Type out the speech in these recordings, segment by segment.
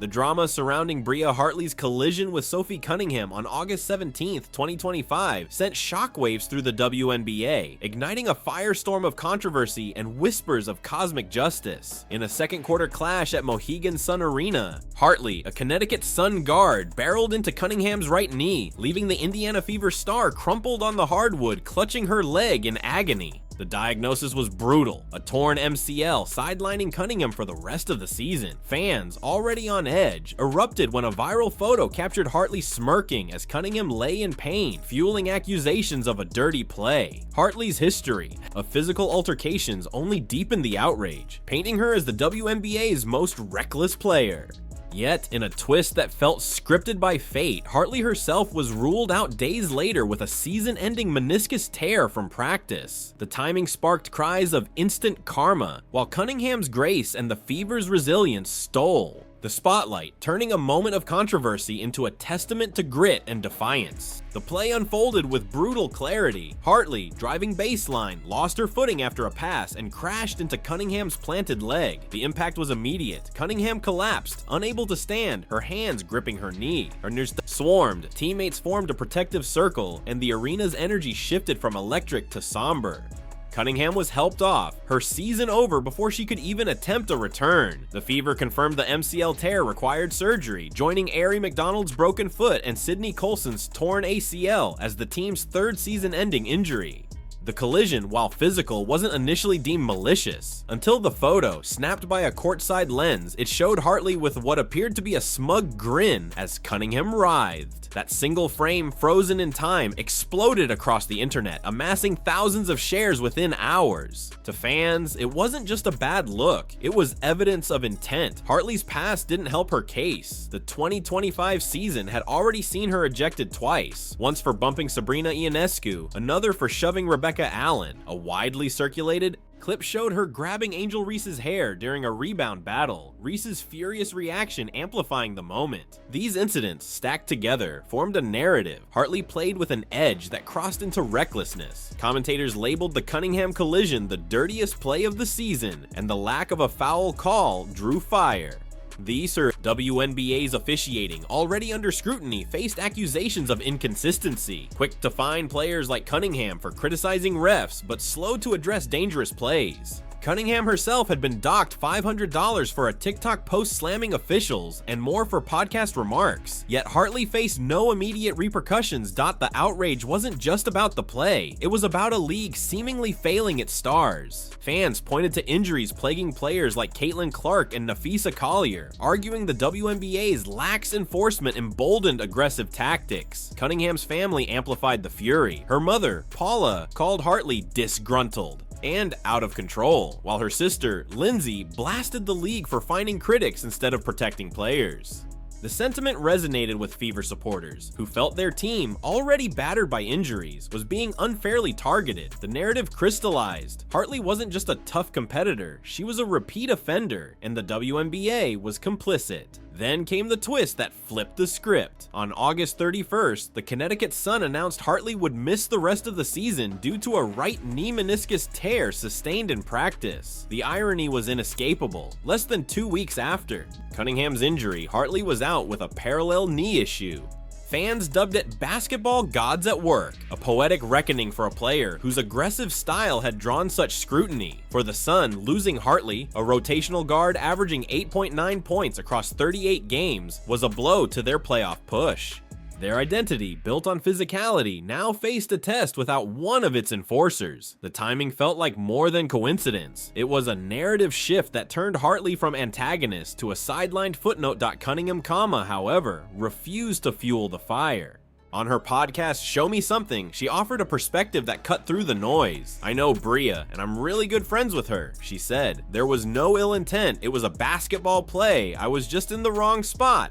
The drama surrounding Bria Hartley's collision with Sophie Cunningham on August 17, 2025 sent shockwaves through the WNBA, igniting a firestorm of controversy and whispers of cosmic justice. In a second quarter clash at Mohegan Sun Arena, Hartley, a Connecticut Sun guard, barreled into Cunningham's right knee, leaving the Indiana Fever star crumpled on the hardwood, clutching her leg in agony. The diagnosis was brutal, a torn MCL sidelining Cunningham for the rest of the season. Fans, already on edge, erupted when a viral photo captured Hartley smirking as Cunningham lay in pain, fueling accusations of a dirty play. Hartley's history of physical altercations only deepened the outrage, painting her as the WNBA's most reckless player. Yet, in a twist that felt scripted by fate, Hartley herself was ruled out days later with a season-ending meniscus tear from practice. The timing sparked cries of instant karma, while Cunningham's grace and the Fever's resilience stole the spotlight, turning a moment of controversy into a testament to grit and defiance. The play unfolded with brutal clarity. Hartley, driving baseline, lost her footing after a pass and crashed into Cunningham's planted leg. The impact was immediate. Cunningham collapsed, unable to stand, her hands gripping her knee. Her nears swarmed, teammates formed a protective circle, and the arena's energy shifted from electric to somber. Cunningham was helped off, her season over before she could even attempt a return. The Fever confirmed the MCL tear required surgery, joining Arie McDonald's broken foot and Sydney Colson's torn ACL as the team's third season-ending injury. The collision, while physical, wasn't initially deemed malicious. Until the photo, snapped by a courtside lens, it showed Hartley with what appeared to be a smug grin as Cunningham writhed. That single frame, frozen in time, exploded across the internet, amassing thousands of shares within hours. To fans, it wasn't just a bad look, it was evidence of intent. Hartley's past didn't help her case. The 2025 season had already seen her ejected twice, once for bumping Sabrina Ionescu, another for shoving Rebecca Allen. A widely circulated clip showed her grabbing Angel Reese's hair during a rebound battle, Reese's furious reaction amplifying the moment. These incidents, stacked together, formed a narrative. Hartley played with an edge that crossed into recklessness. Commentators labeled the Cunningham collision the dirtiest play of the season, and the lack of a foul call drew fire. The WNBA's officiating, already under scrutiny, faced accusations of inconsistency, quick to fine players like Cunningham for criticizing refs, but slow to address dangerous plays. Cunningham herself had been docked $500 for a TikTok post slamming officials and more for podcast remarks. Yet Hartley faced no immediate repercussions. The outrage wasn't just about the play, it was about a league seemingly failing its stars. Fans pointed to injuries plaguing players like Caitlin Clark and Nafisa Collier, arguing the WNBA's lax enforcement emboldened aggressive tactics. Cunningham's family amplified the fury. Her mother, Paula, called Hartley disgruntled and out of control, while her sister, Lindsay, blasted the league for finding critics instead of protecting players. The sentiment resonated with Fever supporters, who felt their team, already battered by injuries, was being unfairly targeted. The narrative crystallized. Hartley wasn't just a tough competitor, she was a repeat offender, and the WNBA was complicit. Then came the twist that flipped the script. On August 31st, the Connecticut Sun announced Hartley would miss the rest of the season due to a right knee meniscus tear sustained in practice. The irony was inescapable. Less than 2 weeks after Cunningham's injury, Hartley was out with a parallel knee issue. Fans dubbed it basketball gods at work, a poetic reckoning for a player whose aggressive style had drawn such scrutiny. For the Sun, losing Hartley, a rotational guard averaging 8.9 points across 38 games, was a blow to their playoff push. Their identity, built on physicality, now faced a test without one of its enforcers. The timing felt like more than coincidence. It was a narrative shift that turned Hartley from antagonist to a sidelined footnote. Cunningham, however, refused to fuel the fire. On her podcast, Show Me Something, she offered a perspective that cut through the noise. "I know Bria, and I'm really good friends with her," she said. "There was no ill intent, it was a basketball play, I was just in the wrong spot."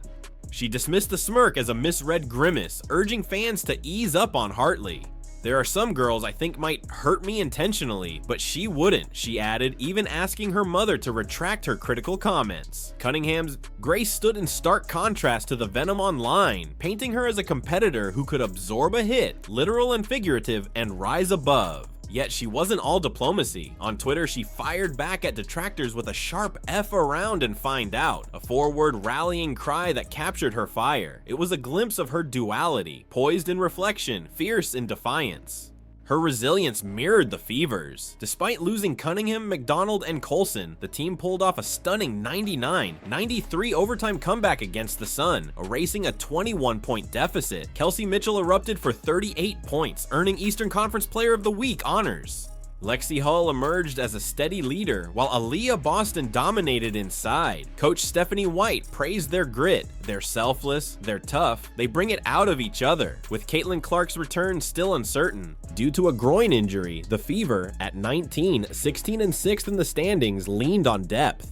She dismissed the smirk as a misread grimace, urging fans to ease up on Hartley. "There are some girls I think might hurt me intentionally, but she wouldn't," she added, even asking her mother to retract her critical comments. Cunningham's grace stood in stark contrast to the venom online, painting her as a competitor who could absorb a hit, literal and figurative, and rise above. Yet she wasn't all diplomacy. On Twitter, she fired back at detractors with a sharp F around and find out, a four-word rallying cry that captured her fire. It was a glimpse of her duality, poised in reflection, fierce in defiance. Her resilience mirrored the Fever's. Despite losing Cunningham, McDonald, and Colson, the team pulled off a stunning 99-93 overtime comeback against the Sun, erasing a 21-point deficit. Kelsey Mitchell erupted for 38 points, earning Eastern Conference Player of the Week honors. Lexi Hull emerged as a steady leader, while Aaliyah Boston dominated inside. Coach Stephanie White praised their grit. They're selfless, they're tough, they bring it out of each other. With Caitlin Clark's return still uncertain, due to a groin injury, the Fever, at 19, 16 and 6th in the standings, leaned on depth.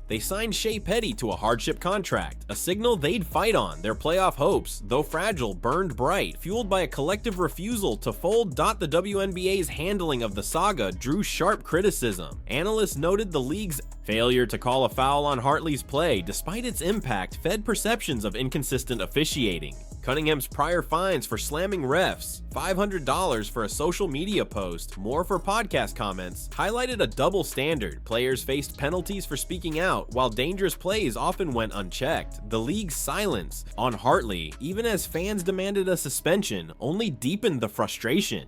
They signed Shea Petty to a hardship contract, a signal they'd fight on. Their playoff hopes, though fragile, burned bright, fueled by a collective refusal to fold. The WNBA's handling of the saga drew sharp criticism. Analysts noted the league's failure to call a foul on Hartley's play, despite its impact, fed perceptions of inconsistent officiating. Cunningham's prior fines for slamming refs, $500 for a social media post, more for podcast comments, highlighted a double standard. Players faced penalties for speaking out, while dangerous plays often went unchecked. The league's silence on Hartley, even as fans demanded a suspension, only deepened the frustration.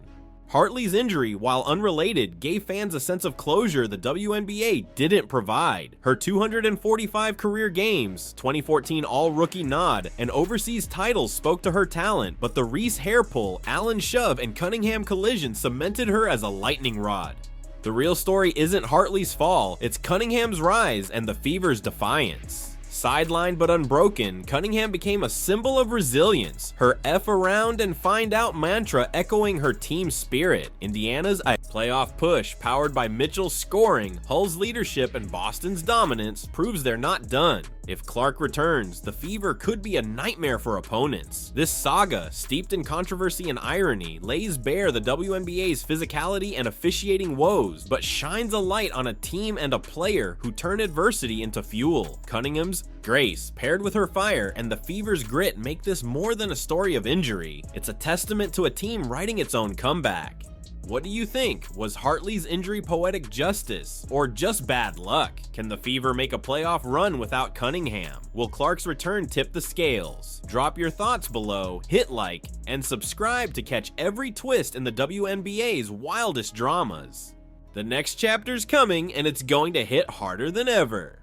Hartley's injury, while unrelated, gave fans a sense of closure the WNBA didn't provide. Her 245 career games, 2014 All-Rookie nod, and overseas titles spoke to her talent, but the Reese hair pull, Allen shove, and Cunningham collision cemented her as a lightning rod. The real story isn't Hartley's fall, it's Cunningham's rise and the Fever's defiance. Sidelined but unbroken, Cunningham became a symbol of resilience, her F around and find out mantra echoing her team spirit. Indiana's playoff push, powered by Mitchell's scoring, Hull's leadership, and Boston's dominance, proves they're not done. If Clark returns, the Fever could be a nightmare for opponents. This saga, steeped in controversy and irony, lays bare the WNBA's physicality and officiating woes, but shines a light on a team and a player who turn adversity into fuel. Cunningham's grace, paired with her fire, and the Fever's grit make this more than a story of injury. It's a testament to a team writing its own comeback. What do you think? Was Hartley's injury poetic justice, or just bad luck? Can the Fever make a playoff run without Cunningham? Will Clark's return tip the scales? Drop your thoughts below, hit like, and subscribe to catch every twist in the WNBA's wildest dramas. The next chapter's coming, and it's going to hit harder than ever.